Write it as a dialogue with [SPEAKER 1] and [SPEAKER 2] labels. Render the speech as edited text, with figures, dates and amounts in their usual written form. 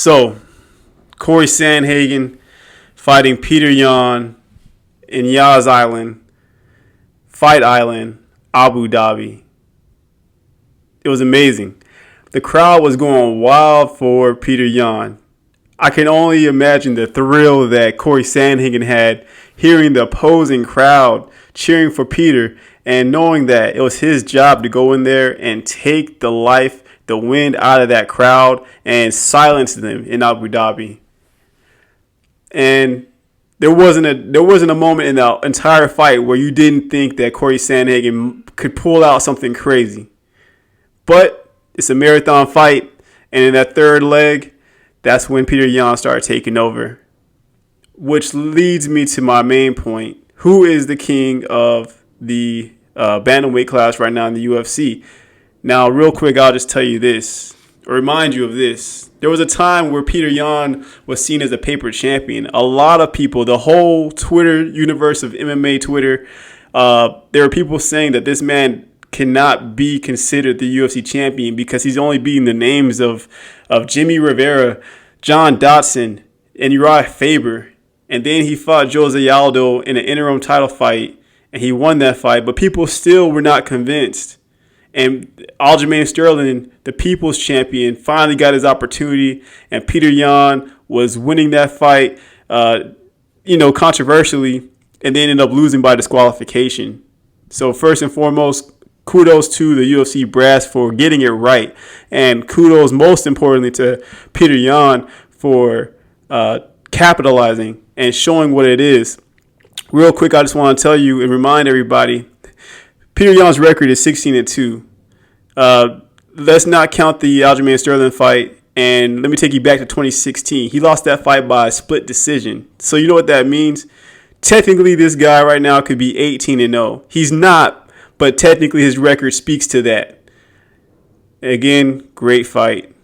[SPEAKER 1] So, Corey Sandhagen fighting Petr Yan in Yas Island, Fight Island, Abu Dhabi. It was amazing. The crowd was going wild for Petr Yan. I can only imagine the thrill that Corey Sandhagen had hearing the opposing crowd cheering for Peter and knowing that it was his job to go in there and take the wind out of that crowd and silence them in Abu Dhabi. And there wasn't a moment in the entire fight where you didn't think that Corey Sandhagen could pull out something crazy. But it's a marathon fight, and in that third leg, that's when Petr Yan started taking over. Which leads me to my main point. Who is the king of the bantamweight class right now in the UFC? Now, real quick, I'll just tell you this, or remind you of this. There was a time where Petr Yan was seen as a paper champion. A lot of people, the whole Twitter universe of MMA Twitter, there were people saying that this man cannot be considered the UFC champion because he's only beating the names of Jimmy Rivera, John Dodson, and Uriah Faber. And then he fought Jose Aldo in an interim title fight, and he won that fight. But people still were not convinced. And Aljamain Sterling, the people's champion, finally got his opportunity, and Petr Yan was winning that fight, controversially, and they ended up losing by disqualification. So first and foremost, kudos to the UFC brass for getting it right, and kudos most importantly to Petr Yan for capitalizing and showing what it is. Real quick, I just want to tell you and remind everybody, Petr Yan's record is 16-2. Let's not count the Aljamain Sterling fight, and let me take you back to 2016. He lost that fight by a split decision. So you know what that means? Technically, this guy right now could be 18-0. He's not, but technically his record speaks to that. Again, great fight.